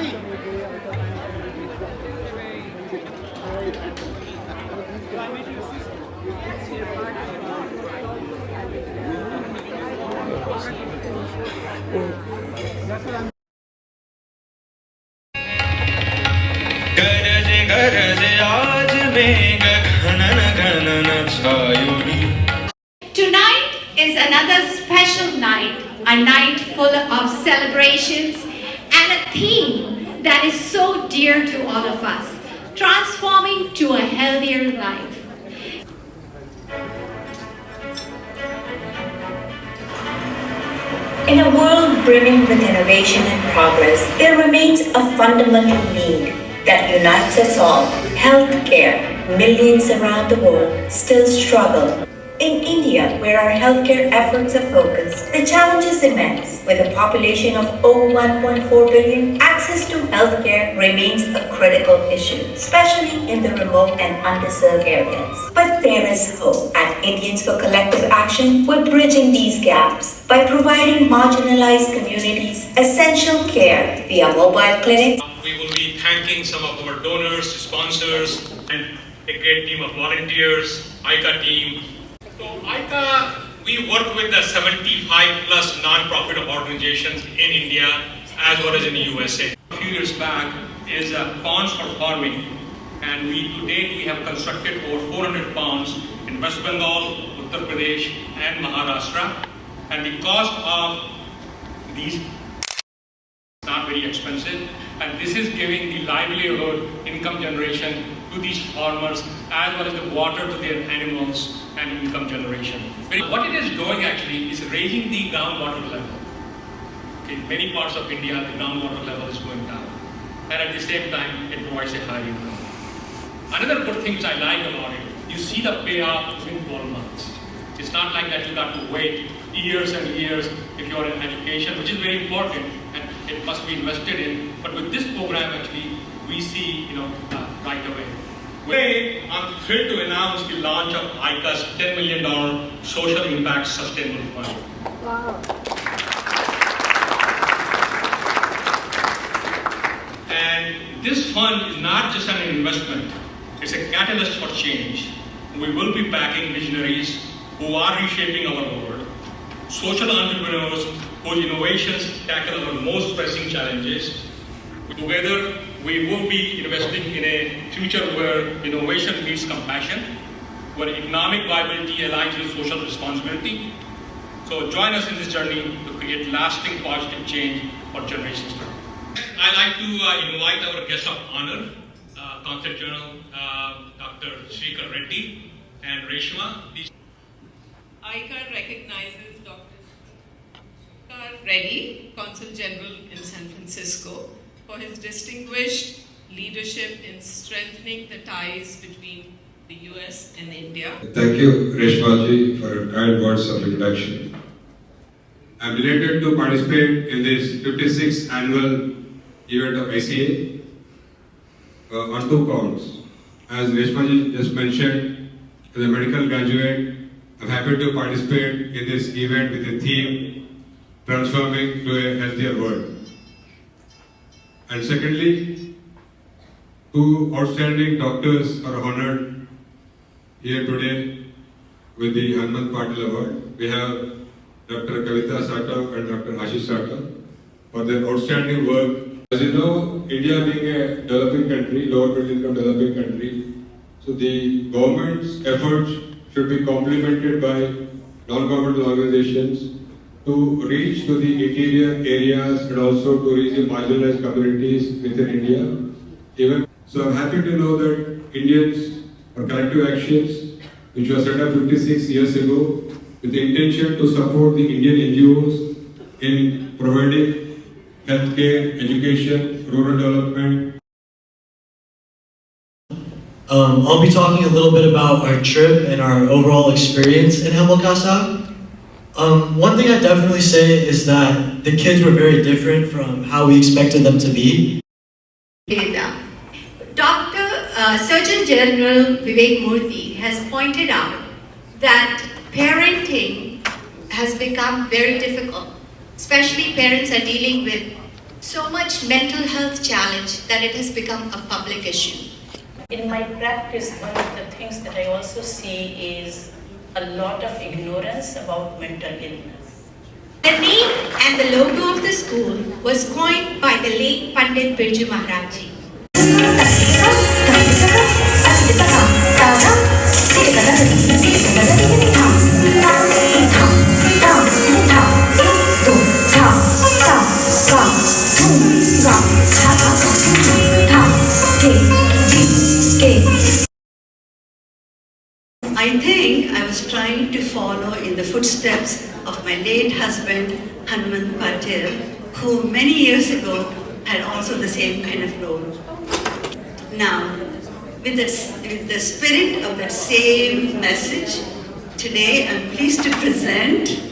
गरज गरज आज मेघ घनन घनन छायुनी. Tonight is another special night, a night full of celebrations and a theme that is so dear to all of us, transforming to a healthier life. In a world brimming with innovation and progress, there remains a fundamental need that unites us all: healthcare. Millions around the world still struggle. In India, where our healthcare efforts are focused, the challenge is immense. With a population of over 1.4 billion, access to healthcare remains a critical issue, especially in the remote and underserved areas. But there is hope. At Indians for Collective Action, we're bridging these gaps by providing marginalized communities essential care via mobile clinics. We will be thanking some of our donors, sponsors, and a great team of volunteers, ICA team. So ICA, we work with the 75 plus non-profit organizations in India as well as in the USA. A few years back is ponds for farming, and to date we have constructed over 400 ponds in West Bengal, Uttar Pradesh and Maharashtra, and the cost of these is not very expensive, and this is giving the livelihood, income generation to these farmers as well as the water to their animals and income generation. What it is doing actually is raising the groundwater level. Okay, in many parts of India, the groundwater level is going down, and at the same time, it provides a higher income. Another good thing which I like about it, you see the payoff within 12 months. It's not like that you got to wait years and years if you are in education, which is very important and it must be invested in. But with this program, actually, we see, right away. Today, I'm thrilled to announce the launch of ICA's $10 million Social Impact Sustainable Fund. Wow. And this fund is not just an investment, it's a catalyst for change. We will be backing visionaries who are reshaping our world, social entrepreneurs whose innovations tackle our most pressing challenges. Together, we will be investing in a future where innovation meets compassion, where economic viability aligns with social responsibility. So join us in this journey to create lasting positive change for generations to come. I'd like to invite our guest of honor, Consul General Dr. Srikar Reddy and Reshma. ICAR recognizes Dr. Srikar Reddy, Consul General in San Francisco, for his distinguished leadership in strengthening the ties between the US and India. Thank you, Reshma ji, for your kind words of introduction. I am delighted to participate in this 56th annual event of ICA on 2 counts. As Reshma ji just mentioned, as a medical graduate, I am happy to participate in this event with the theme Transforming to a Healthier World. And secondly, 2 outstanding doctors are honored here today with the Hanmant Patil Award. We have Dr. Kavita Satav and Dr. Ashish Satav for their outstanding work. As you know, India being a developing country, lower middle income developing country, so the government's efforts should be complemented by non-governmental organizations to reach to the interior areas and also to reach the marginalized communities within India. So I'm happy to know that Indians for Collective Actions, which was set up 56 years ago, with the intention to support the Indian NGOs in providing healthcare, education, rural development. I'll be talking a little bit about our trip and our overall experience in Hemel-Kasa. One thing I'd definitely say is that the kids were very different from how we expected them to be. Surgeon General Vivek Murthy has pointed out that parenting has become very difficult. Especially parents are dealing with so much mental health challenge that it has become a public issue. In my practice, one of the things that I also see is a lot of ignorance about mental illness. The name and the logo of the school was coined by the late Pandit Birju Maharaj ji. I think I was trying to follow in the footsteps of my late husband, Hanuman Patel, who many years ago had also the same kind of role. Now, with the spirit of that same message, today I'm pleased to present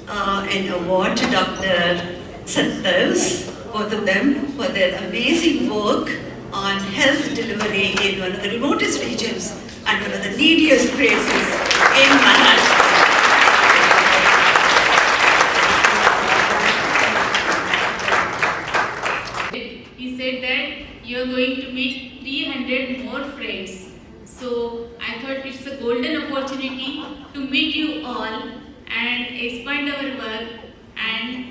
an award to Dr. Sattars, both of them, for their amazing work on health delivery in one of the remotest regions and one of the neediest places in Maharashtra. He said that you are going to meet 300 more friends. So I thought it's a golden opportunity to meet you all and expand our work and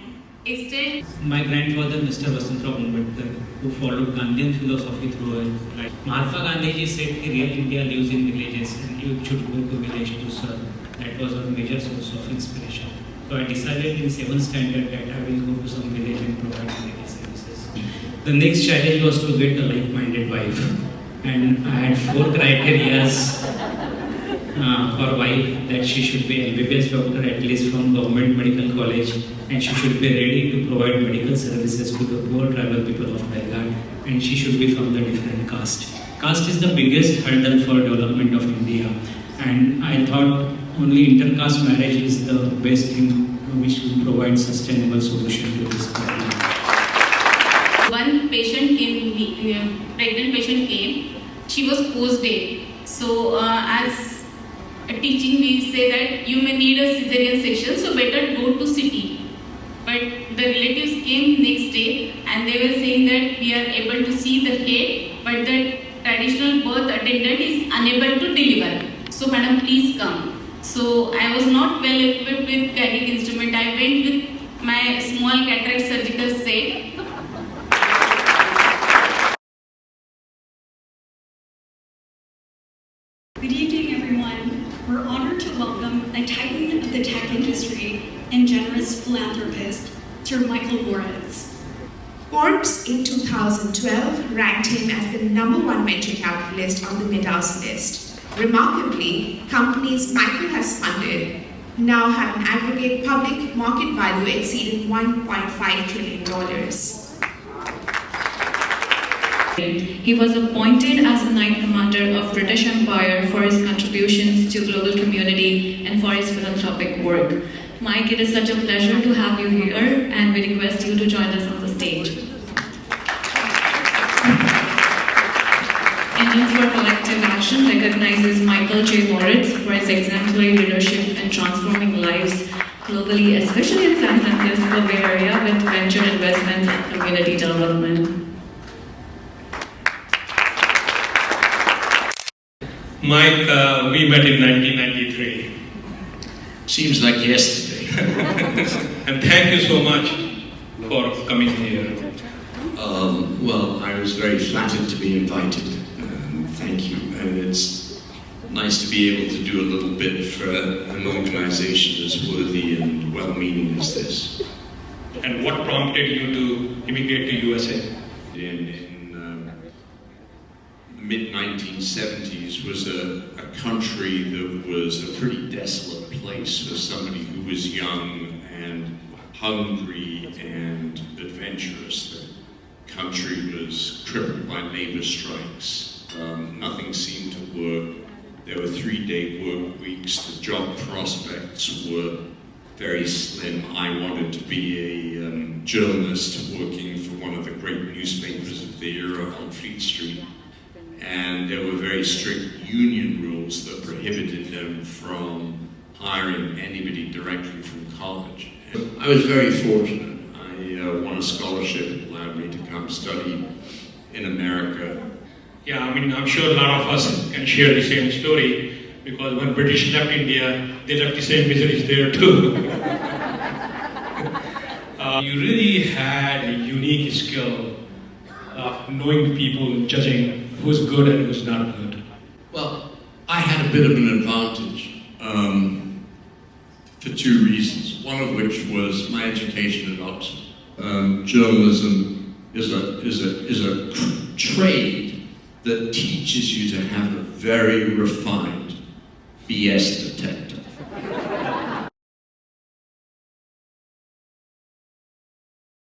extend. My grandfather, Mr. Vasantrao Ambedkar, who followed Gandhian philosophy through his life. Mahatma Gandhi ji said that real India lives in villages and you should go to village to serve. That was our major source of inspiration. So I decided in 7th standard that I will go to some village and provide medical services. The next challenge was to get a like-minded wife. And I had 4 criteria for wife, that she should be MBBS doctor at least from government medical college, and she should be ready to provide medical services to the poor tribal people of Belgaum, and she should be from the different caste. Caste is the biggest hurdle for development of India, and I thought only intercaste marriage is the best thing which will provide sustainable solution to this problem. One patient came, pregnant patient came, she was post-day. So as a teaching we say that you may need a cesarean section, so better go to city. But the relatives came next day and they were saying that we are able to see the head, but the traditional birth attendant is unable to deliver. So madam, please come. So I was not well equipped with carrying instrument. I went with my small cataract surgical set. Good evening, everyone. We're honored to welcome a titan of the tech industry and generous philanthropist, Sir Michael Moritz. Forbes in 2012 ranked him as the #1 venture capitalist on the Midas list. Remarkably, companies Michael has funded now have an aggregate public market value exceeding $1.5 trillion. He was appointed as the Knight Commander of British Empire for his contributions to global community and for his philanthropic work. Mike, it is such a pleasure to have you here, and we request you to join us on the stage. Indians for Collective Action recognizes Michael J. Moritz for his exemplary leadership in transforming lives globally, especially in San Francisco Bay Area, with venture investments and community development. Mike, we met in 1993. Seems like yesterday. And thank you so much for coming here. Well, I was very flattered to be invited. Thank you. And it's nice to be able to do a little bit for an organization as worthy and well-meaning as this. And what prompted you to immigrate to USA? In the mid-1970s was a country that was a pretty desolate place for somebody who was young and hungry and adventurous. The country was crippled by labor strikes. Nothing seemed to work. There were 3-day work weeks. The job prospects were very slim. I wanted to be a journalist working for one of the great newspapers of the era on Fleet Street. And there were very strict union rules that prohibited them from hiring anybody directly from college. I was very fortunate. I won a scholarship study in America. Yeah, I mean, I'm sure a lot of us can share the same story because when British left India, they left the same miseries there too. You really had a unique skill of knowing people, judging who's good and who's not good. Well, I had a bit of an advantage for two reasons. One of which was my education at Oxford. Journalism is a trade that teaches you to have a very refined BS detector.